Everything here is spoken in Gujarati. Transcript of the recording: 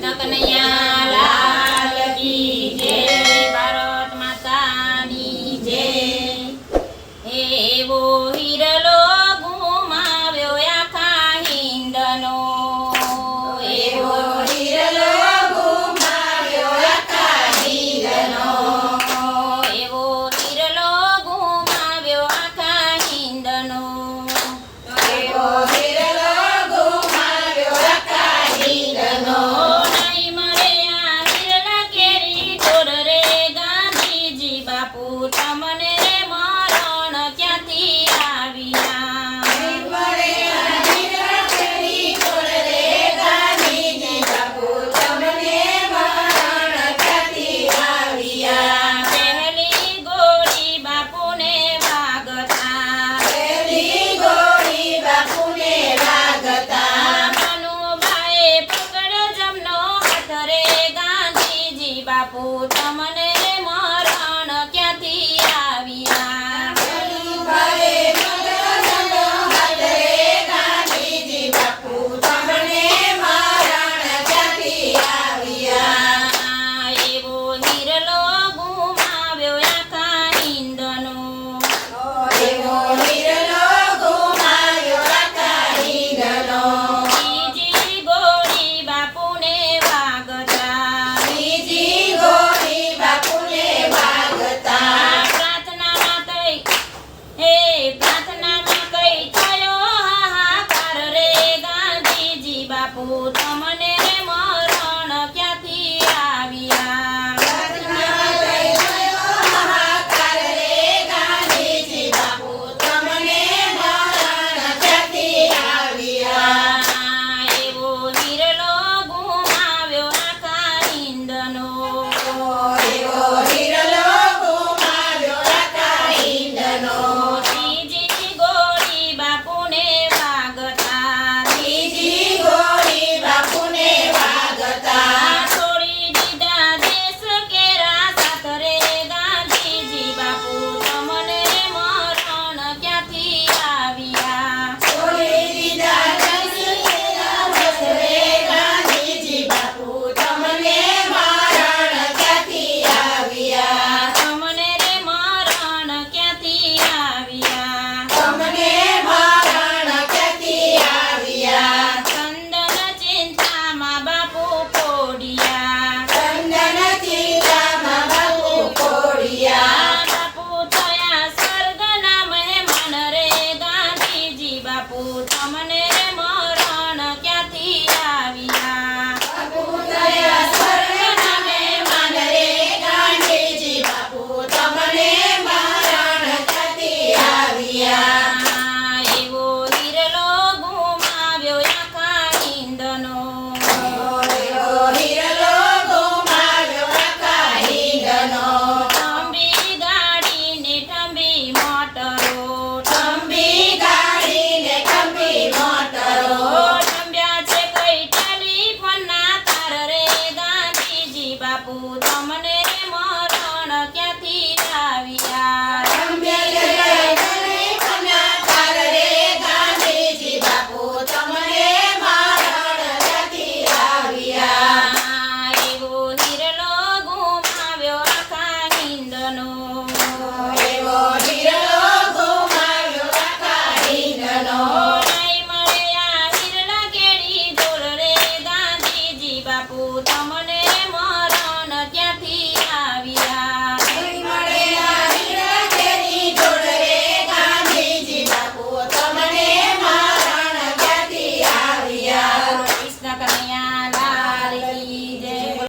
કૃષ્ણ કનૈયા લાલ કી જય, ભારત માતાની જય। એવો હિરલો ગુમાવ્યો આખા હિંદનો, એવો હિરલો ગુમાવ્યો આખા હિંદનો, એવો હિરલો ગુમાવ્યો આખા હિંદનો, એવો હિરલો ગુમાવ્યો આખા હિંદનો। નહીં મળે આ હિરલા કેરી તોર રે ગાંધીજી બાપુ, તમને મરણ ક્યાંથી આવ્યા? નહીં મળે આ હિરલા કેરી તોર રે ગાંધીજી બાપુ, તમને મરણ ક્યાંથી આવ્યા? પહેલી ગોળી બાપુને વાગતા, પહેલી ગોળી બાપુને વાગતા, મનુબાએ પકડ જમનો હાથ રે ગાંધીજી બાપુ, તમને મરણ ક્યાંથી આવ્યા? મનુબાએ પકડ જમનો હાથ રે ગાંધીજી બાપુ, તમને મરણ ક્યાંથી આવ્યા? એવો હિરલો ગુમાવ્યો આખા હિંદનો, એવો હિરલો ગુમાવ્યો આખા હિંદનો। બીજી ગોળી બાપુને વાગતા, બીજી ગોળી બાપુને વાગતા, પ્રાર્થનામાં કઈ થયો હાહાકાર રે ગાંધીજી બાપુ, તમને મરણ ક્યાંથી આવ્યા? પ્રાર્થનામાં કઈ થયો હાહાકાર રે ગાંધીજી બાપુ, તમને મરણ ક્યાંથી આવ્યા? એવો હિરલો ગુમાવ્યો આખા હિંદનો, એવો હિરલો ગુમાવ્યો આખા હિંદનો। ત્રીજી ગોળી બાપુને વાગતા, ત્રીજી ગોળી બાપુને વાગતા, છોડી દીધા દેશ કેરા સાથ રે ગાંધીજી બાપુ, તમને મરણ ક્યાંથી આવ્યા? છોડી દીધા દેશ કેરા સાથ રે ગાંધીજી બાપુ, તમને મરણ ક્યાંથી આવ્યા? તમને રે મરણ ક્યાંથી આવ્યા? તમને મરણ ક્યાંથી આવ્યા? ચંદન ચિંતામાં બાપુ પોડિયા, ચંદન ચિંતામાં બાપુ પોડિયા, બાપુ થયા સ્વર્ગના મહેમાન રે ગાંધીજી બાપુ, તમને મરણ ક્યાંથી આવ્યા? બાપુ થયા સ્વર્ગના મહેમાન રે ગાંધીજી બાપુ, તમને મરણ ક્યાંથી આવ્યા? એવો હિરલો ગુમાવ્યો આખા હિંદનો, એવો હિરલો ગુમાવ્યો આખા હિંદનો। ઠંબી ગાડીને ઠંબી મોટરો, ઠંબી ગાડીને ઠંબી મોટરો, ઠંબ્યા છે કઈ ટેલિફોનના તાર રે ગાંધીજી બાપુ, તમને મરણ ક્યાંથી આવ્યા? ઠંબ્યા છે કઈ ટેલિફોનના તાર રે ગાંધીજી બાપુ, તમને મરણ ક્યાંથી આવ્યા? એવો હિરલો ગુમાવ્યો આખા હિંદનો, એવો હિરલો ગુમાવ્યો આખા હિંદનો। નહીં મળે આ હિરલા કેરી તોર રે ગાંધીજી બાપુ, તમને મરણ ક્યાંથી